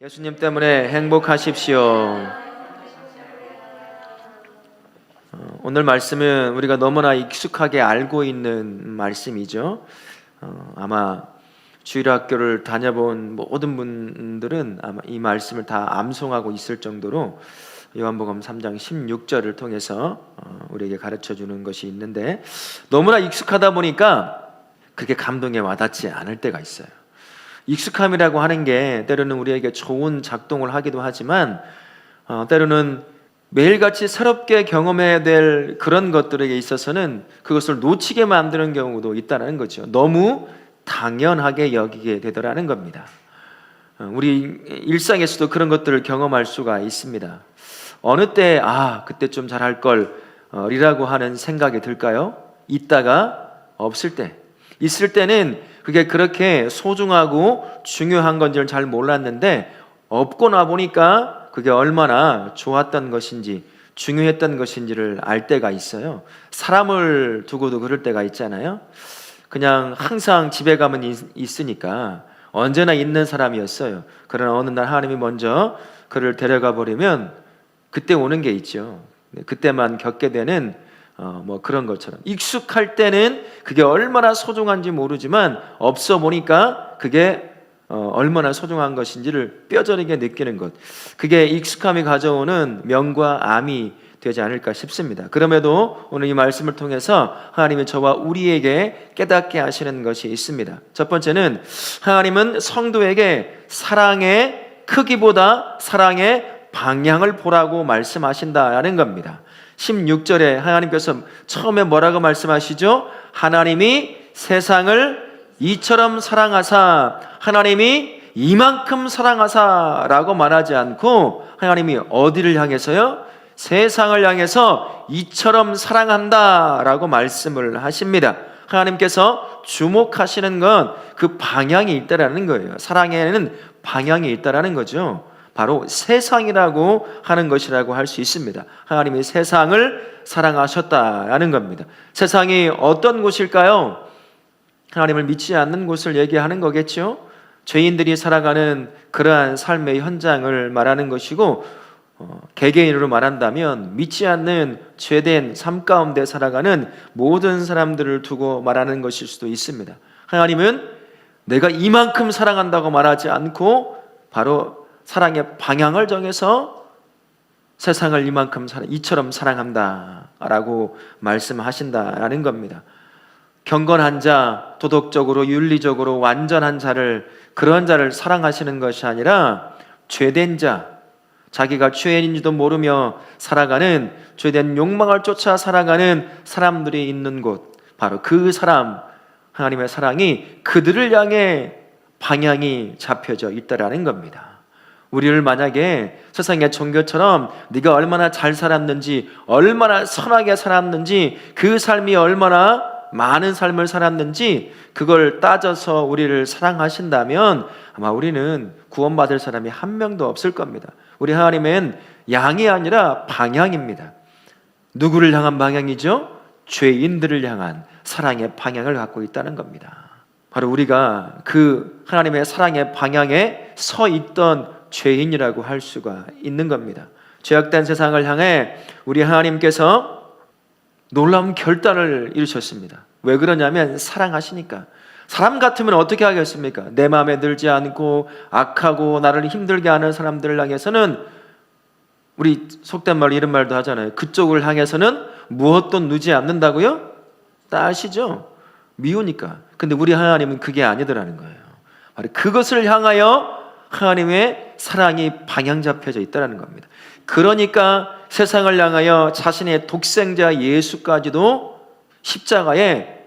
예수님 때문에 행복하십시오. 오늘 말씀은 우리가 너무나 익숙하게 알고 있는 말씀이죠. 아마 주일학교를 다녀본 모든 분들은 아마 이 말씀을 다 암송하고 있을 정도로 요한복음 3장 16절을 통해서 우리에게 가르쳐 주는 것이 있는데, 너무나 익숙하다 보니까 그게 감동에 와닿지 않을 때가 있어요. 익숙함이라고 하는 게 때로는 우리에게 좋은 작동을 하기도 하지만 때로는 매일같이 새롭게 경험해야 될 그런 것들에게 있어서는 그것을 놓치게 만드는 경우도 있다는 거죠. 너무 당연하게 여기게 되더라는 겁니다. 우리 일상에서도 그런 것들을 경험할 수가 있습니다. 어느 때 그때 좀 잘할 걸이라고 하는 생각이 들까요? 있다가 없을 때, 있을 때는 그게 그렇게 소중하고 중요한 건지를 잘 몰랐는데 없고 나 보니까 그게 얼마나 좋았던 것인지 중요했던 것인지를 알 때가 있어요. 사람을 두고도 그럴 때가 있잖아요. 그냥 항상 집에 가면 있으니까 언제나 있는 사람이었어요. 그러나 어느 날 하나님이 먼저 그를 데려가 버리면 그때 오는 게 있죠. 그때만 겪게 되는 그런 것처럼 익숙할 때는 그게 얼마나 소중한지 모르지만 없어 보니까 그게 얼마나 소중한 것인지를 뼈저리게 느끼는 것, 그게 익숙함이 가져오는 명과 암이 되지 않을까 싶습니다. 그럼에도 오늘 이 말씀을 통해서 하나님이 저와 우리에게 깨닫게 하시는 것이 있습니다. 첫 번째는 하나님은 성도에게 사랑의 크기보다 사랑의 방향을 보라고 말씀하신다는 겁니다. 16절에 하나님께서 처음에 뭐라고 말씀하시죠? 하나님이 세상을 이처럼 사랑하사, 하나님이 이만큼 사랑하사 라고 말하지 않고 하나님이 어디를 향해서요? 세상을 향해서 이처럼 사랑한다 라고 말씀을 하십니다. 하나님께서 주목하시는 건 그 방향이 있다라는 거예요. 사랑에는 방향이 있다라는 거죠. 바로 세상이라고 하는 것이라고 할 수 있습니다. 하나님이 세상을 사랑하셨다라는 겁니다. 세상이 어떤 곳일까요? 하나님을 믿지 않는 곳을 얘기하는 거겠죠. 죄인들이 살아가는 그러한 삶의 현장을 말하는 것이고, 개개인으로 말한다면 믿지 않는 죄된 삶 가운데 살아가는 모든 사람들을 두고 말하는 것일 수도 있습니다. 하나님은 내가 이만큼 사랑한다고 말하지 않고 바로 사랑의 방향을 정해서 세상을 이처럼 사랑한다라고 말씀하신다라는 겁니다. 경건한 자, 도덕적으로 윤리적으로 완전한 자를, 그런 자를 사랑하시는 것이 아니라 죄된 자, 자기가 죄인인지도 모르며 살아가는, 죄된 욕망을 쫓아 살아가는 사람들이 있는 곳, 바로 그 사람, 하나님의 사랑이 그들을 향해 방향이 잡혀져 있다라는 겁니다. 우리를 만약에 세상의 종교처럼 네가 얼마나 잘 살았는지, 얼마나 선하게 살았는지, 그 삶이 얼마나 많은 삶을 살았는지 그걸 따져서 우리를 사랑하신다면 아마 우리는 구원받을 사람이 한 명도 없을 겁니다. 우리 하나님은 양이 아니라 방향입니다. 누구를 향한 방향이죠? 죄인들을 향한 사랑의 방향을 갖고 있다는 겁니다. 바로 우리가 그 하나님의 사랑의 방향에 서 있던 죄인이라고 할 수가 있는 겁니다. 죄악된 세상을 향해 우리 하나님께서 놀라운 결단을 이루셨습니다. 왜 그러냐면 사랑하시니까. 사람 같으면 어떻게 하겠습니까? 내 마음에 들지 않고 악하고 나를 힘들게 하는 사람들을 향해서는, 우리 속된 말로 이런 말도 하잖아요. 그쪽을 향해서는 무엇도 누지 않는다고요? 다 아시죠? 미우니까. 근데 우리 하나님은 그게 아니더라는 거예요. 바로 그것을 향하여 하나님의 사랑이 방향 잡혀져 있다는 겁니다. 그러니까 세상을 향하여 자신의 독생자 예수까지도 십자가에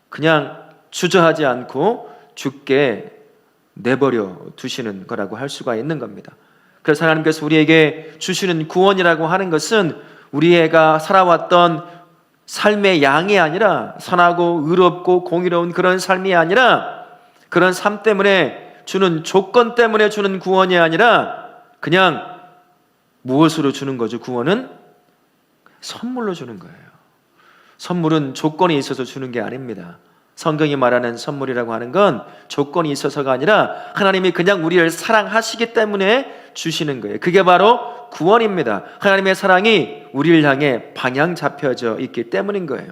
그냥 주저하지 않고 죽게 내버려 두시는 거라고 할 수가 있는 겁니다. 그래서 하나님께서 우리에게 주시는 구원이라고 하는 것은 우리가 살아왔던 삶의 양이 아니라, 선하고 의롭고 공의로운 그런 삶이 아니라, 그런 삶 때문에 주는, 조건 때문에 주는 구원이 아니라 그냥 무엇으로 주는 거죠? 구원은 선물로 주는 거예요. 선물은 조건이 있어서 주는 게 아닙니다. 성경이 말하는 선물이라고 하는 건 조건이 있어서가 아니라 하나님이 그냥 우리를 사랑하시기 때문에 주시는 거예요. 그게 바로 구원입니다. 하나님의 사랑이 우리를 향해 방향 잡혀져 있기 때문인 거예요.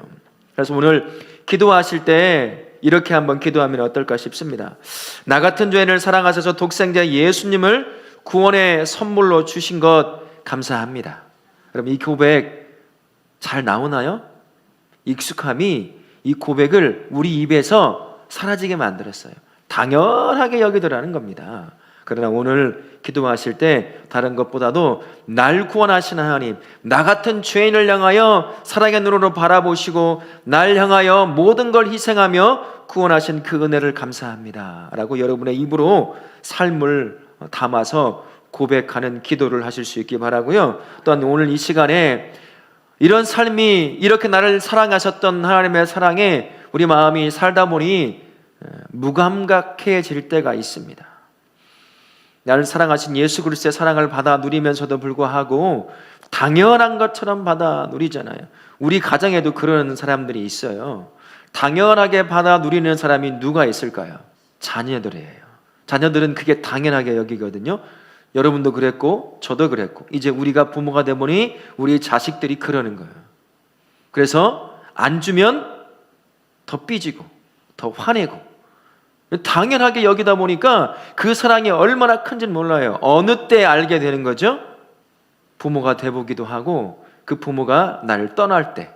그래서 오늘 기도하실 때 이렇게 한번 기도하면 어떨까 싶습니다. 나 같은 죄인을 사랑하셔서 독생자 예수님을 구원의 선물로 주신 것 감사합니다. 그럼 이 고백 잘 나오나요? 익숙함이 이 고백을 우리 입에서 사라지게 만들었어요. 당연하게 여기더라는 겁니다. 그러나 오늘 기도하실 때 다른 것보다도 날 구원하신 하나님, 나 같은 죄인을 향하여 사랑의 눈으로 바라보시고 날 향하여 모든 걸 희생하며 구원하신 그 은혜를 감사합니다 라고 여러분의 입으로 삶을 담아서 고백하는 기도를 하실 수 있기 바라고요. 또한 오늘 이 시간에 이런 삶이 이렇게 나를 사랑하셨던 하나님의 사랑에 우리 마음이 살다 보니 무감각해질 때가 있습니다. 나를 사랑하신 예수 그리스도의 사랑을 받아 누리면서도 불구하고 당연한 것처럼 받아 누리잖아요. 우리 가정에도 그런 사람들이 있어요. 당연하게 받아 누리는 사람이 누가 있을까요? 자녀들이에요. 자녀들은 그게 당연하게 여기거든요. 여러분도 그랬고 저도 그랬고 이제 우리가 부모가 되보니 우리 자식들이 그러는 거예요. 그래서 안 주면 더 삐지고 더 화내고 당연하게 여기다 보니까 그 사랑이 얼마나 큰지는 몰라요. 어느 때 알게 되는 거죠? 부모가 돼보기도 하고 그 부모가 나를 떠날 때,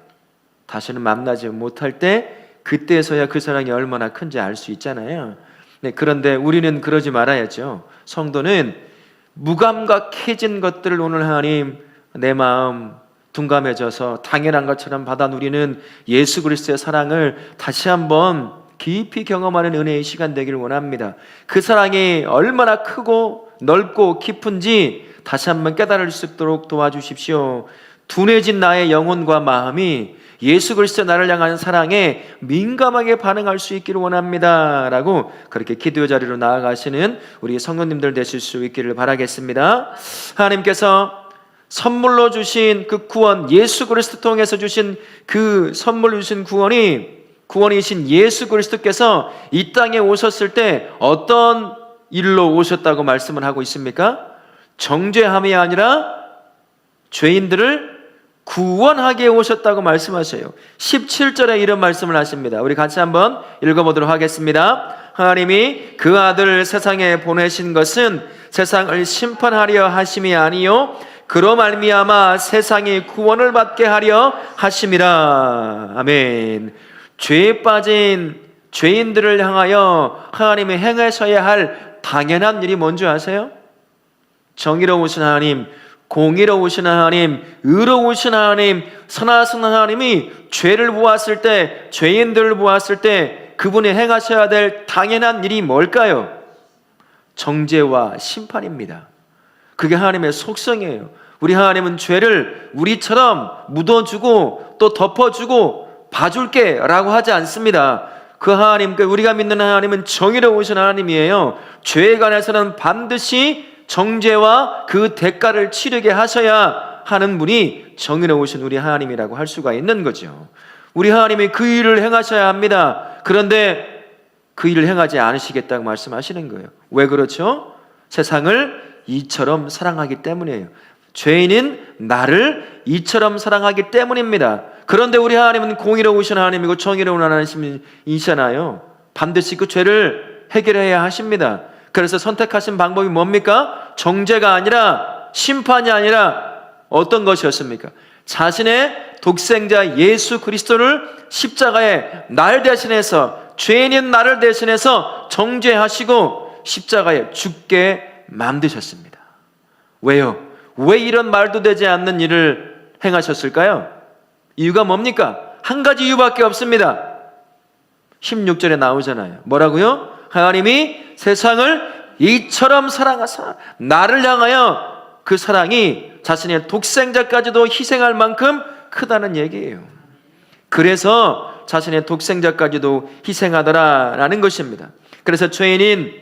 다시는 만나지 못할 때, 그때서야 그 사랑이 얼마나 큰지 알 수 있잖아요. 네, 그런데 우리는 그러지 말아야죠. 성도는 무감각해진 것들을 오늘 하나님 내 마음 둔감해져서 당연한 것처럼 받아 누리는 예수 그리스도의 사랑을 다시 한번 깊이 경험하는 은혜의 시간 되기를 원합니다. 그 사랑이 얼마나 크고 넓고 깊은지 다시 한번 깨달을 수 있도록 도와주십시오. 둔해진 나의 영혼과 마음이 예수 그리스도 나를 향한 사랑에 민감하게 반응할 수 있기를 원합니다 라고 그렇게 기도의 자리로 나아가시는 우리 성도님들 되실 수 있기를 바라겠습니다. 하나님께서 선물로 주신 그 구원, 예수 그리스도 통해서 주신 그 선물로 주신 구원이신 예수 그리스도께서 이 땅에 오셨을 때 어떤 일로 오셨다고 말씀을 하고 있습니까? 정죄함이 아니라 죄인들을 구원하게 오셨다고 말씀하셔요. 17절에 이런 말씀을 하십니다. 우리 같이 한번 읽어보도록 하겠습니다. 하나님이 그 아들을 세상에 보내신 것은 세상을 심판하려 하심이 아니요 그로 말미암아 세상이 구원을 받게 하려 하심이라. 아멘. 죄에 빠진 죄인들을 향하여 하나님이 행하셔야 할 당연한 일이 뭔지 아세요? 정의로우신 하나님, 공의로우신 하나님, 의로우신 하나님, 선하신 하나님이 죄를 보았을 때, 죄인들을 보았을 때 그분이 행하셔야 될 당연한 일이 뭘까요? 정죄와 심판입니다. 그게 하나님의 속성이에요. 우리 하나님은 죄를 우리처럼 묻어주고 또 덮어주고 봐줄게 라고 하지 않습니다. 그 하나님, 우리가 믿는 하나님은 정의로우신 하나님이에요. 죄에 관해서는 반드시 정죄와 그 대가를 치르게 하셔야 하는 분이 정의로우신 우리 하나님이라고 할 수가 있는 거죠. 우리 하나님이 그 일을 행하셔야 합니다. 그런데 그 일을 행하지 않으시겠다고 말씀하시는 거예요. 왜 그렇죠? 세상을 이처럼 사랑하기 때문이에요. 죄인은 나를 이처럼 사랑하기 때문입니다. 그런데 우리 하나님은 공의로우신 하나님이고 정의로운 하나님이시잖아요. 반드시 그 죄를 해결해야 하십니다. 그래서 선택하신 방법이 뭡니까? 정죄가 아니라, 심판이 아니라 어떤 것이었습니까? 자신의 독생자 예수 그리스도를 십자가에 날 대신해서, 죄인인 나를 대신해서 정죄하시고 십자가에 죽게 만드셨습니다. 왜요? 왜 이런 말도 되지 않는 일을 행하셨을까요? 이유가 뭡니까? 한 가지 이유밖에 없습니다. 16절에 나오잖아요. 뭐라고요? 하나님이 세상을 이처럼 사랑하사 나를 향하여 그 사랑이 자신의 독생자까지도 희생할 만큼 크다는 얘기예요. 그래서 자신의 독생자까지도 희생하더라라는 것입니다. 그래서 죄인인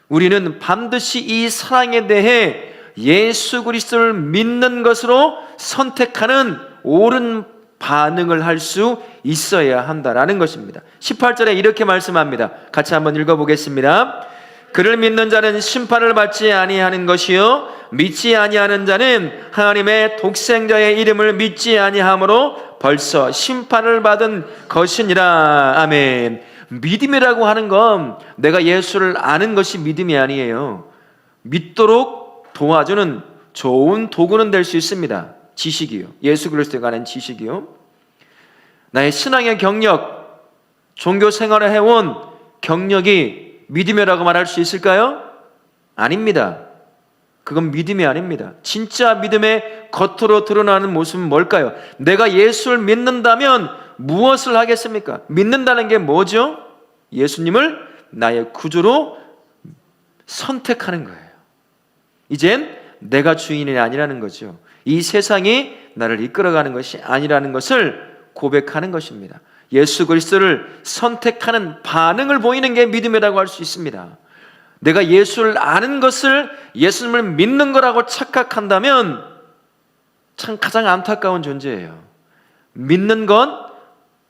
우리는 반드시 이 사랑에 대해 예수 그리스도를 믿는 것으로 선택하는 옳은 반응을 할 수 있어야 한다라는 것입니다. 18절에 이렇게 말씀합니다. 같이 한번 읽어보겠습니다. 그를 믿는 자는 심판을 받지 아니하는 것이요 믿지 아니하는 자는 하나님의 독생자의 이름을 믿지 아니하므로 벌써 심판을 받은 것이니라. 아멘. 믿음이라고 하는 건 내가 예수를 아는 것이 믿음이 아니에요. 믿도록 도와주는 좋은 도구는 될 수 있습니다. 지식이요. 예수 그리스도에 관한 지식이요. 나의 신앙의 경력, 종교 생활을 해온 경력이 믿음이라고 말할 수 있을까요? 아닙니다. 그건 믿음이 아닙니다. 진짜 믿음의 겉으로 드러나는 모습은 뭘까요? 내가 예수를 믿는다면 무엇을 하겠습니까? 믿는다는 게 뭐죠? 예수님을 나의 구주로 선택하는 거예요. 이젠 내가 주인이 아니라는 거죠. 이 세상이 나를 이끌어가는 것이 아니라는 것을 고백하는 것입니다. 예수 그리스도를 선택하는 반응을 보이는 게 믿음이라고 할 수 있습니다. 내가 예수를 아는 것을 예수님을 믿는 거라고 착각한다면 참 가장 안타까운 존재예요. 믿는 건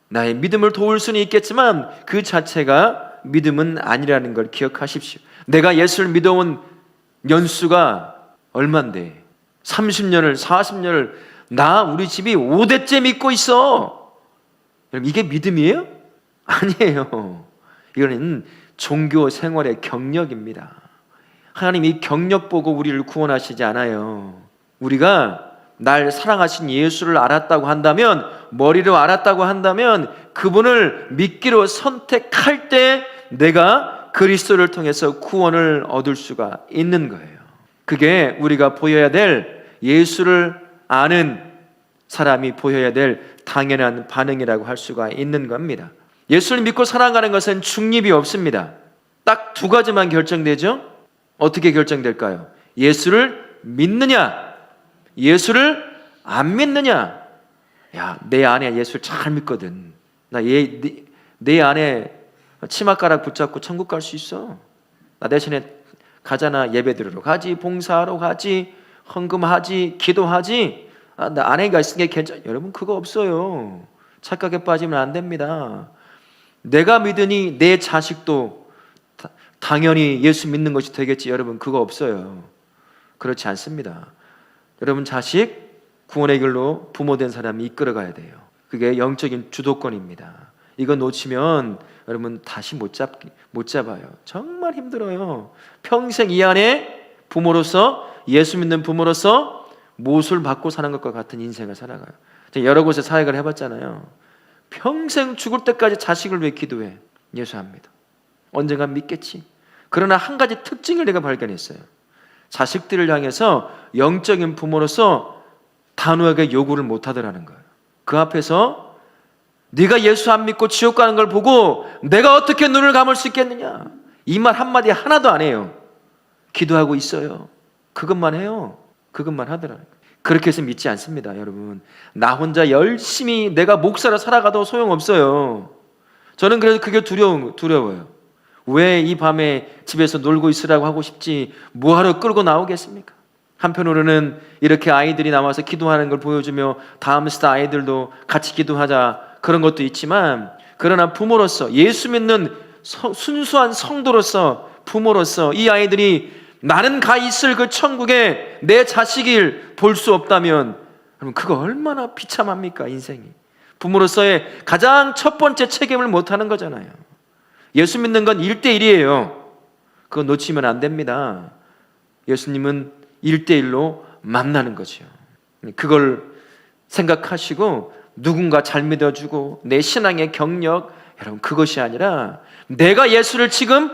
나의 믿음을 도울 수는 있겠지만 그 자체가 믿음은 아니라는 걸 기억하십시오. 내가 예수를 믿어온 연수가 얼만데 30년을 40년을 우리 집이 5대째 믿고 있어. 여러분 이게 믿음이에요? 아니에요. 이거는 종교 생활의 경력입니다. 하나님 이 경력 보고 우리를 구원하시지 않아요. 우리가 날 사랑하신 예수를 알았다고 한다면, 머리로 알았다고 한다면 그분을 믿기로 선택할 때 내가 그리스도를 통해서 구원을 얻을 수가 있는 거예요. 그게 우리가 보여야 될, 예수를 아는 사람이 보여야 될 당연한 반응이라고 할 수가 있는 겁니다. 예수를 믿고 살아가는 것은 중립이 없습니다. 딱 두 가지만 결정되죠? 어떻게 결정될까요? 예수를 믿느냐, 예수를 안 믿느냐. 야, 내 안에 예수를 잘 믿거든. 내 안에 치맛가락 붙잡고 천국 갈 수 있어. 나 대신에 가잖아. 예배 드리러 가지, 봉사하러 가지, 헌금하지, 기도하지. 나 아내가 있으니까 괜찮아. 여러분 그거 없어요. 착각에 빠지면 안 됩니다. 내가 믿으니 내 자식도 당연히 예수 믿는 것이 되겠지. 여러분 그거 없어요. 그렇지 않습니다. 여러분 자식 구원의 길로 부모된 사람이 이끌어가야 돼요. 그게 영적인 주도권입니다. 이거 놓치면 여러분 다시 못 잡아요. 정말 힘들어요. 평생 이 안에 부모로서, 예수 믿는 부모로서 못을 받고 사는 것과 같은 인생을 살아가요. 여러 곳에 사역을 해봤잖아요. 평생 죽을 때까지 자식을 위해 기도해. 예수 안 믿어. 언젠간 믿겠지. 그러나 한 가지 특징을 내가 발견했어요. 자식들을 향해서 영적인 부모로서 단호하게 요구를 못 하더라는 거예요. 그 앞에서 네가 예수 안 믿고 지옥 가는 걸 보고 내가 어떻게 눈을 감을 수 있겠느냐. 이 말 한마디 하나도 안 해요. 기도하고 있어요. 그것만 해요. 그것만 하더라는 거예요. 그렇게 해서 믿지 않습니다. 여러분 나 혼자 열심히 내가 목사로 살아가도 소용없어요. 저는 그래서 그게 두려워요. 왜 이 밤에 집에서 놀고 있으라고 하고 싶지 뭐하러 끌고 나오겠습니까? 한편으로는 이렇게 아이들이 나와서 기도하는 걸 보여주며 다음 세대 아이들도 같이 기도하자, 그런 것도 있지만, 그러나 부모로서, 예수 믿는 순수한 성도로서, 부모로서 이 아이들이 나는 가 있을 그 천국에 내 자식을 볼 수 없다면 여러분 그거 얼마나 비참합니까? 인생이. 부모로서의 가장 첫 번째 책임을 못하는 거잖아요. 예수 믿는 건 1대1이에요. 그거 놓치면 안 됩니다. 예수님은 1대1로 만나는 거죠. 그걸 생각하시고 누군가 잘 믿어주고 내 신앙의 경력, 여러분 그것이 아니라 내가 예수를 지금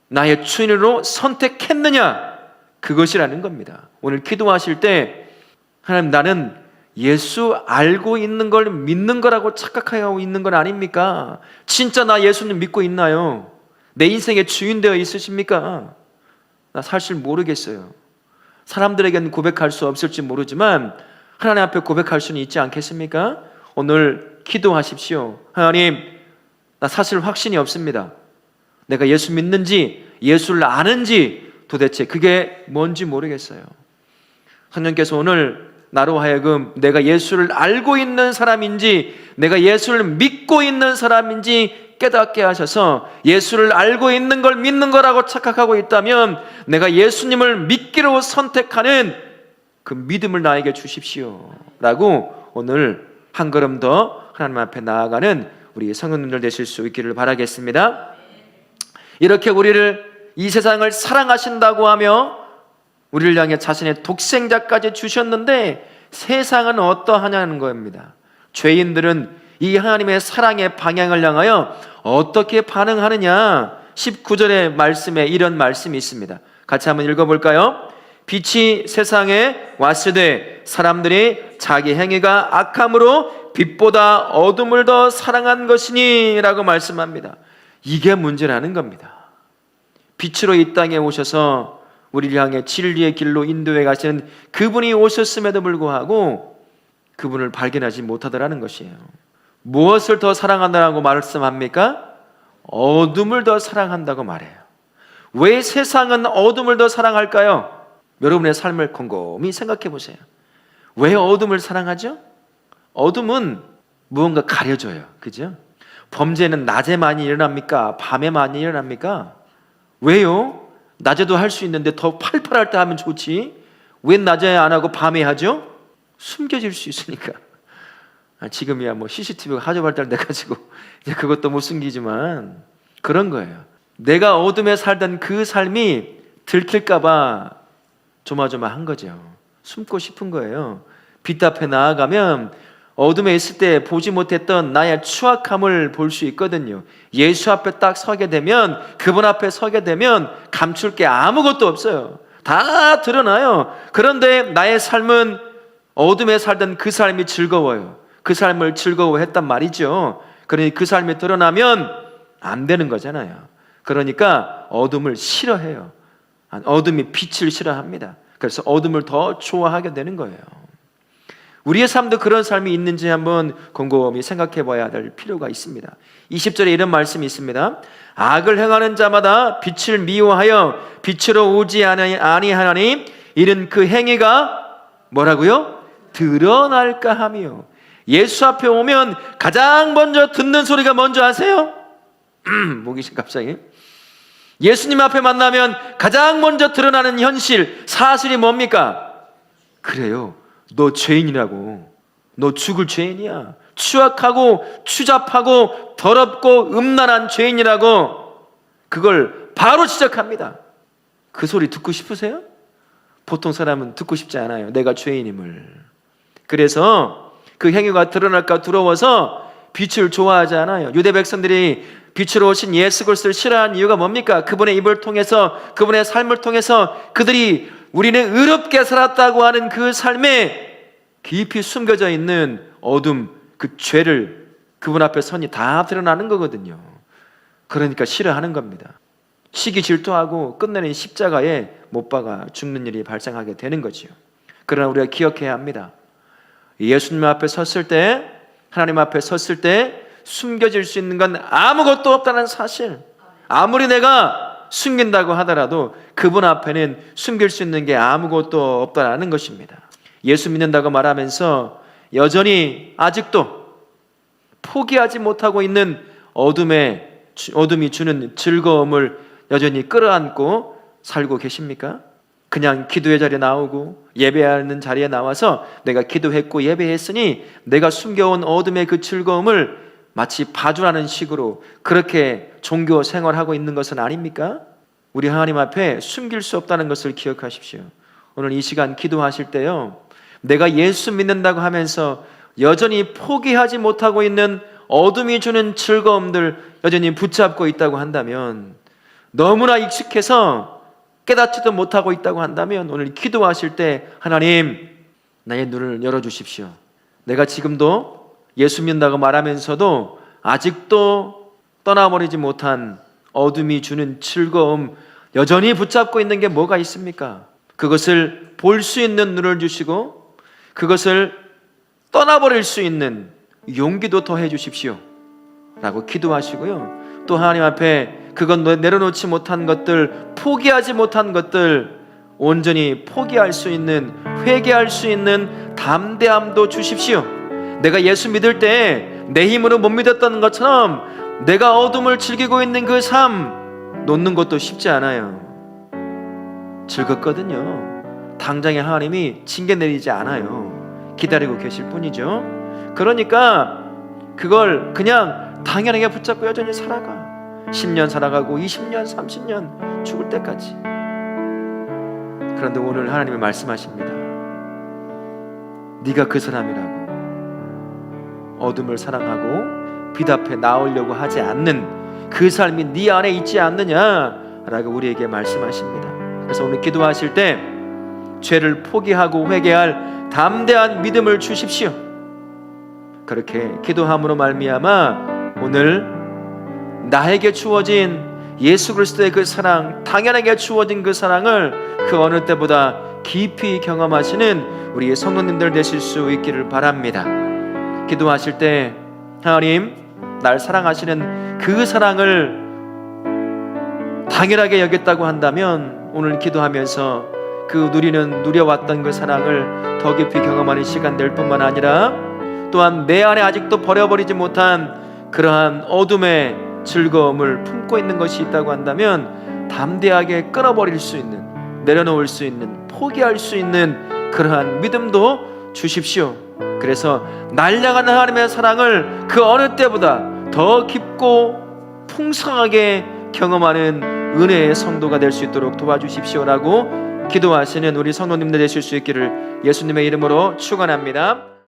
나의 주인으로 선택했느냐, 그것이라는 겁니다. 오늘 기도하실 때 하나님 나는 예수 알고 있는 걸 믿는 거라고 착각하고 있는 건 아닙니까? 진짜 나 예수님 믿고 있나요? 내 인생의 주인 되어 있으십니까? 나 사실 모르겠어요. 사람들에게는 고백할 수 없을지 모르지만 하나님 앞에 고백할 수는 있지 않겠습니까? 오늘 기도하십시오. 하나님 나 사실 확신이 없습니다. 내가 예수 믿는지 예수를 아는지 도대체 그게 뭔지 모르겠어요. 성령께서 오늘 나로 하여금 내가 예수를 알고 있는 사람인지 내가 예수를 믿고 있는 사람인지 깨닫게 하셔서 예수를 알고 있는 걸 믿는 거라고 착각하고 있다면 내가 예수님을 믿기로 선택하는 그 믿음을 나에게 주십시오 라고 오늘 한 걸음 더 하나님 앞에 나아가는 우리 성도님들 되실 수 있기를 바라겠습니다. 이렇게 우리를 이 세상을 사랑하신다고 하며 우리를 향해 자신의 독생자까지 주셨는데 세상은 어떠하냐는 겁니다. 죄인들은 이 하나님의 사랑의 방향을 향하여 어떻게 반응하느냐. 19절의 말씀에 이런 말씀이 있습니다. 같이 한번 읽어볼까요? 빛이 세상에 왔으되 사람들이 자기 행위가 악함으로 빛보다 어둠을 더 사랑한 것이니 라고 말씀합니다. 이게 문제라는 겁니다. 빛으로 이 땅에 오셔서 우리를 향해 진리의 길로 인도해 가시는 그분이 오셨음에도 불구하고 그분을 발견하지 못하더라는 것이에요. 무엇을 더 사랑한다고 말씀합니까? 어둠을 더 사랑한다고 말해요. 왜 세상은 어둠을 더 사랑할까요? 여러분의 삶을 곰곰이 생각해 보세요. 왜 어둠을 사랑하죠? 어둠은 무언가 가려져요. 그죠? 범죄는 낮에 많이 일어납니까? 밤에 많이 일어납니까? 왜요? 낮에도 할 수 있는데 더 팔팔할 때 하면 좋지. 왜 낮에 안 하고 밤에 하죠? 숨겨질 수 있으니까. 지금이야 뭐 CCTV가 하도 발달돼가지고 이제 그것도 못 숨기지만 그런 거예요. 내가 어둠에 살던 그 삶이 들킬까봐 조마조마한 거죠. 숨고 싶은 거예요. 빛 앞에 나아가면 어둠에 있을 때 보지 못했던 나의 추악함을 볼 수 있거든요. 예수 앞에 딱 서게 되면, 그분 앞에 서게 되면 감출 게 아무것도 없어요. 다 드러나요. 그런데 나의 삶은 어둠에 살던 그 삶이 즐거워요. 그 삶을 즐거워했단 말이죠. 그러니 그 삶이 드러나면 안 되는 거잖아요. 그러니까 어둠을 싫어해요. 어둠이 빛을 싫어합니다. 그래서 어둠을 더 좋아하게 되는 거예요. 우리의 삶도 그런 삶이 있는지 한번 곰곰이 생각해 봐야 될 필요가 있습니다. 20절에 이런 말씀이 있습니다. 악을 행하는 자마다 빛을 미워하여 빛으로 오지 아니하나니 이는 그 행위가 뭐라고요? 드러날까 하며. 예수 앞에 오면 가장 먼저 듣는 소리가 뭔지 아세요? 목이 갑자기. 예수님 앞에 만나면 가장 먼저 드러나는 현실, 사실이 뭡니까? 그래요, 너 죄인이라고. 너 죽을 죄인이야. 추악하고 추잡하고 더럽고 음란한 죄인이라고. 그걸 바로 지적합니다. 그 소리 듣고 싶으세요? 보통 사람은 듣고 싶지 않아요. 내가 죄인임을. 그래서 그 행위가 드러날까 두려워서 빛을 좋아하지 않아요. 유대 백성들이 빛으로 오신 예수 그리스도를 싫어하는 이유가 뭡니까? 그분의 입을 통해서, 그분의 삶을 통해서 그들이 우리는 의롭게 살았다고 하는 그 삶에 깊이 숨겨져 있는 어둠, 그 죄를 그분 앞에 선이 다 드러나는 거거든요. 그러니까 싫어하는 겁니다. 시기 질투하고 끝내는 십자가에 못 박아 죽는 일이 발생하게 되는 거지요. 그러나 우리가 기억해야 합니다. 예수님 앞에 섰을 때, 하나님 앞에 섰을 때 숨겨질 수 있는 건 아무것도 없다는 사실. 아무리 내가 숨긴다고 하더라도 그분 앞에는 숨길 수 있는 게 아무것도 없다는 것입니다. 예수 믿는다고 말하면서 여전히 아직도 포기하지 못하고 있는 어둠이 주는 즐거움을 여전히 끌어안고 살고 계십니까? 그냥 기도의 자리에 나오고 예배하는 자리에 나와서 내가 기도했고 예배했으니 내가 숨겨온 어둠의 그 즐거움을 마치 봐주라는 식으로 그렇게 종교 생활하고 있는 것은 아닙니까? 우리 하나님 앞에 숨길 수 없다는 것을 기억하십시오. 오늘 이 시간 기도하실 때요, 내가 예수 믿는다고 하면서 여전히 포기하지 못하고 있는 어둠이 주는 즐거움들 여전히 붙잡고 있다고 한다면, 너무나 익숙해서 깨닫지도 못하고 있다고 한다면 오늘 기도하실 때 하나님, 나의 눈을 열어주십시오. 내가 지금도 예수 믿는다고 말하면서도 아직도 떠나버리지 못한 어둠이 주는 즐거움 여전히 붙잡고 있는 게 뭐가 있습니까? 그것을 볼 수 있는 눈을 주시고 그것을 떠나버릴 수 있는 용기도 더해 주십시오 라고 기도하시고요, 또 하나님 앞에 그건 내려놓지 못한 것들, 포기하지 못한 것들, 온전히 포기할 수 있는, 회개할 수 있는 담대함도 주십시오. 내가 예수 믿을 때 내 힘으로 못 믿었던 것처럼 내가 어둠을 즐기고 있는 그 삶 놓는 것도 쉽지 않아요. 즐겁거든요. 당장에 하나님이 징계 내리지 않아요. 기다리고 계실 뿐이죠. 그러니까 그걸 그냥 당연하게 붙잡고 여전히 살아가. 10년 살아가고 20년, 30년 죽을 때까지. 그런데 오늘 하나님이 말씀하십니다. 네가 그 사람이라고. 어둠을 사랑하고 빛 앞에 나오려고 하지 않는 그 삶이 네 안에 있지 않느냐라고 우리에게 말씀하십니다. 그래서 오늘 기도하실 때 죄를 포기하고 회개할 담대한 믿음을 주십시오. 그렇게 기도함으로 말미암아 오늘 나에게 주어진 예수 그리스도의 그 사랑, 당연하게 주어진 그 사랑을 그 어느 때보다 깊이 경험하시는 우리 성도님들 되실 수 있기를 바랍니다. 기도하실 때 하나님, 날 사랑하시는 그 사랑을 당연하게 여겼다고 한다면 오늘 기도하면서 그 누려왔던 그 사랑을 더 깊이 경험하는 시간 될 뿐만 아니라 또한 내 안에 아직도 버려버리지 못한 그러한 어둠의 즐거움을 품고 있는 것이 있다고 한다면 담대하게 끊어버릴 수 있는, 내려놓을 수 있는, 포기할 수 있는 그러한 믿음도 주십시오. 그래서 날아가는 하나님의 사랑을 그 어느 때보다 더 깊고 풍성하게 경험하는 은혜의 성도가 될 수 있도록 도와주십시오라고 기도하시는 우리 성도님들 되실 수 있기를 예수님의 이름으로 축원합니다.